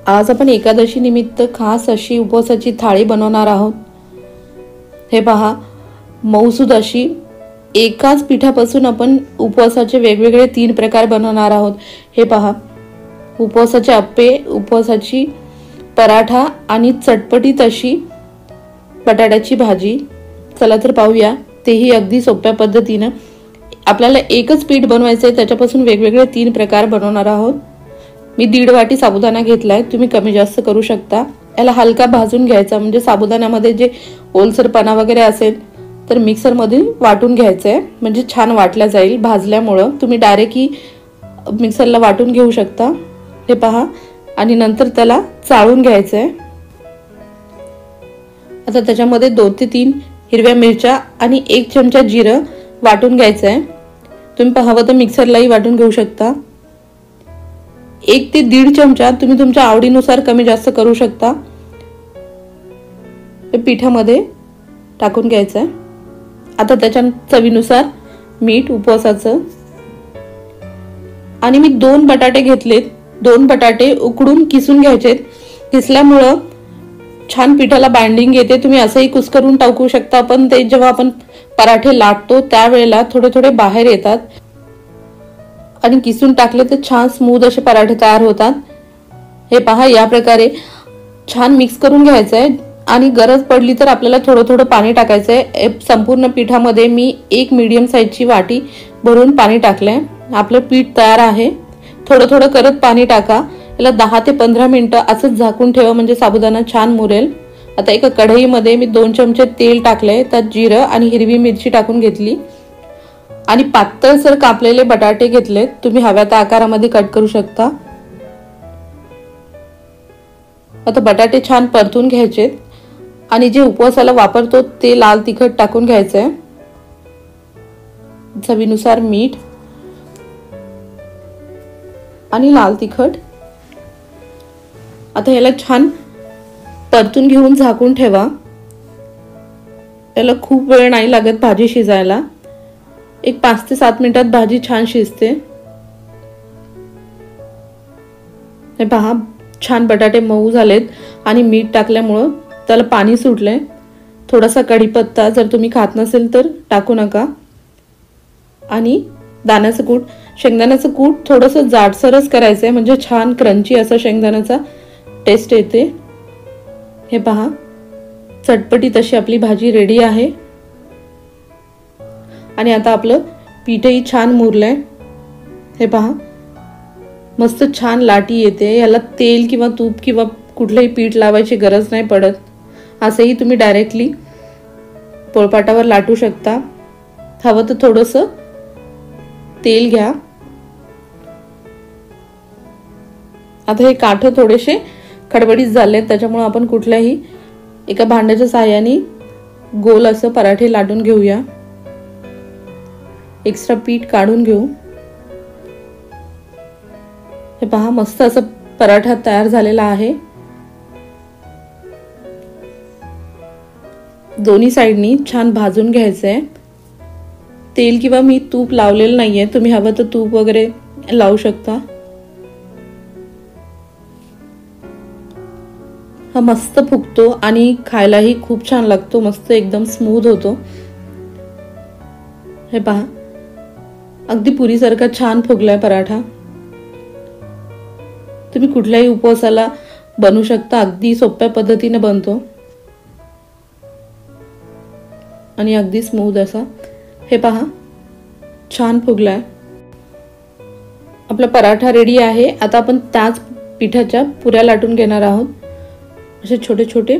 आज आपण एकादशी निमित्त खास अशी उपवासाची थाळी बनवणार आहोत। हे पहा, मऊसूद अशी एकाच पिठापासून आपण उपवासाचे वेगवेगळे 3 प्रकार बनवणार आहोत। हे पहा, उपवासाचे अप्पे, उपवासाची पराठा आणि चटपटीत अशी बटाट्याची भाजी। चला तर पाहूया, तेही अगदी सोप्या पद्धतीने। आपल्याला एकच पीठ बनवायचे आहे, त्याच्यापासून वेगवेगळे 3 प्रकार बनवणार आहोत। मी 1.5 वाटी साबुदाणा घेतलाय, तुम्ही कमी जास्त करू शकता। याला हलका भाजून घ्यायचा, म्हणजे साबुदाण्यामध्ये जे ओलसरपणा वगैरे असेल तर मिक्सर मध्ये वाटून घ्यायचंय, म्हणजे छान वाटला जाईल भाजल्यामुळे। तुम्ही डायरेक्ट ही मिक्सरला वाटून घेऊ शकता। हे पहा, आणि नंतर त्याला चाळून घ्यायचंय। आता त्याच्यामध्ये 2 ते 3 हिरव्या मिरच्या आणि 1 चमचा जिरं वाटून घ्यायचंय। तुम्ही हवं तर मिक्सरलाही वाटून घेऊ शकता। 1 ते 1.5 चमचा तुम्ही तुमच्या आवडीनुसार कमी जास्त करू शकता, हे पिठामध्ये टाकून घ्यायचंय। आता त्याच्या चवीनुसार मीठ उपवासाचं। आणि मी 2 बटाटे घेतलेत, 2 बटाटे उकडून किसून घ्यायचेत। किसल्यामुळे छान पिठाला बाइंडिंग येते। तुम्ही असंही कुस्करून टाकू शकता, पण ते जेव्हा आपण पराठे लाटतो त्यावेळेला थोडे थोडे बाहेर येतात, आणि किसून टाकले तर छान स्मूथ असे पराठे तयार होतात। हे पहा, या प्रकारे छान मिक्स करून घ्यायचंय, आणि गरज पडली तर आपल्याला थोडं थोडं पाणी टाकायचंय। संपूर्ण पिठामध्ये मी 1 मीडियम साइजची वाटी भरून पाणी टाकलंय। आपलं पीठ तयार आहे। थोडं थोडं करत पाणी टाका। याला 10 ते 15 मिनिटं असंच झाकून ठेवा, म्हणजे साबुदाणा छान मुरेल। आता एका कढईमध्ये मी 2 चमचे तेल टाकले, त्यात जिरं आणि हिरवी मिरची टाकून घेतली, आणि पातळसर कापलेले बटाटे घेतले। तुम्ही हव्या त्या आकारामध्ये कट करू शकता। आता बटाटे छान परतून घ्यायचे, आणि जे उपवासाला वापरतो ते लाल तिखट टाकून घ्यायचंय, चवीनुसार मीठ आणि लाल तिखट। आता याला छान परतून घेऊन झाकून ठेवा। याला खूप वेळ नाही लागत भाजी शिजायला, एक 5 ते 7 मिनिटात भाजी छान शिजते। हे पहा, छान बटाटे मऊ झालेत, आणि मीठ टाकल्यामुळे त्याला पाणी सुटलंय। थोडासा कढीपत्ता जर तुम्ही खात नसेल तर टाकू नका, आणि दाण्याचं कूट, शेंगदाण्याचं कूट थोडंसं जाडसरच करायचंय, म्हणजे छान क्रंची असं शेंगदाण्याचा टेस्ट येते। हे पहा, चटपटीत अशी आपली भाजी रेडी आहे। आणि आता आपलं पीठही छान मुरलंय। हे पहा, मस्त छान लाटी येते। याला तेल किंवा तूप किंवा कुठलंही पीठ लावायची गरज नाही पडत। असंही तुम्ही डायरेक्टली पोळपाटावर लाटू शकता। हवं तर थोडंसं तेल घ्या। आता हे काठ थोडेसे खडबडीत झालेत, त्याच्यामुळे आपण कुठल्याही एका भांड्याच्या साहाय्याने गोल असं पराठे लाटून घेऊया। एक्स्ट्रा पीठ काढून घेऊ। हे पहा, मस्त असं पराठा तयार झालेला आहे। दोन्ही साइडनी छान भाजून घ्यायचंय। तेल किंवा मी तूप लावलेलं नाहीये, तुम्ही हवं तर तूप वगैरे लावू शकता। हा मस्त फुगतो, आणि खायलाही खूप छान लागतो, मस्त एकदम स्मूथ होतो। हे पहा, अगदी पुरीसारखा छान फुगलाय पराठा। तुम्ही कुठल्याही उपवासाला बनवू शकता, अगदी सोप्या पद्धतीने बनतो, आणि अगदी स्मूथ असा। हे पहा, छान फुगलाय। आपला पराठा रेडी आहे। आता आपण त्याच पिठाच्या पुऱ्या लाटून घेणार आहोत। असे छोटे छोटे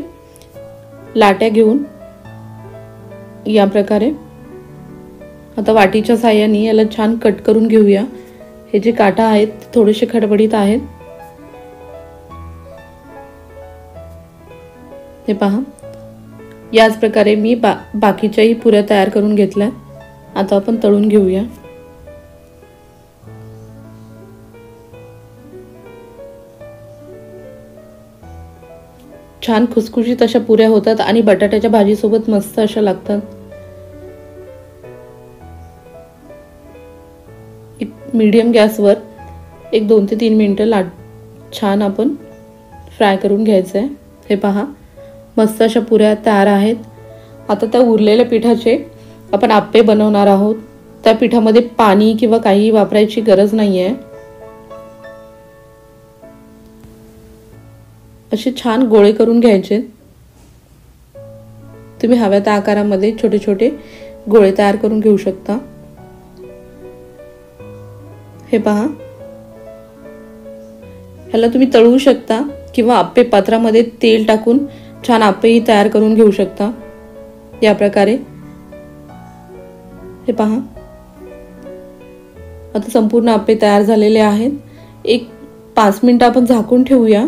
लाट्या घेऊन या प्रकारे आता वाटीच्या साहाय्याने याला छान कट करून घेऊया। हे जे काटा आहेत थोडेसे खडबडीत आहेत। हे पहा, याच प्रकारे मी बाकीच्याही पुऱ्या तयार करून घेतल्या। आता आपण तळून घेऊया। छान खुसखुशीत अशा पुऱ्या होतात, आणि बटाट्याच्या भाजी सोबत मस्त अशा लागतात। एक मीडियम गॅसवर 1 2 ते 3 मिनिटं छान आपण फ्राय करून घ्यायचं आहे। हे पहा, मस्त अशा पुऱ्या तयार आहेत। आता त्या उरलेल्या पिठाचे आपण आप्पे बनवणार आहोत। त्या पिठामध्ये पाणी किंवा काही वापरायची गरज नाही आहे। असे छान गोळे करून घ्यायचे। तुम्ही हव्या त्या आकारामध्ये छोटे छोटे गोळे तयार करून घेऊ शकता। हे पहा, ह्याला तुम्ही तळू शकता किंवा आप्पे पात्रामध्ये तेल टाकून छान आप्पेही तयार करून घेऊ शकता। या प्रकारे हे पहा, आता संपूर्ण आप्पे तयार झालेले आहेत। एक 5 मिनिटं आपण झाकून ठेवूया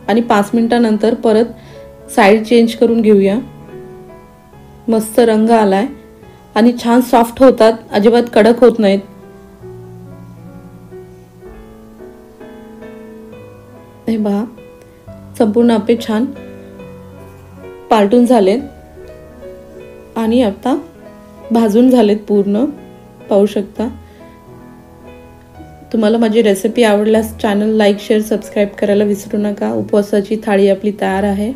आणि 5 मिनिटांनंतर परत साइड चेंज करून घेऊया। मस्त रंग आलाय आणि छान सॉफ्ट होतात, अजिबात कडक होत नाहीत। हे पहा, संपूर्ण आप्पे छान पालटून झालेत आणि आता भाजून झालेत पूर्ण, पाहू शकता। तुम्हाला माझी रेसिपी आवडल्यास चॅनल लाईक शेअर सबस्क्राईब करायला विसरू नका। उपवासाची थाळी आपली तयार आहे।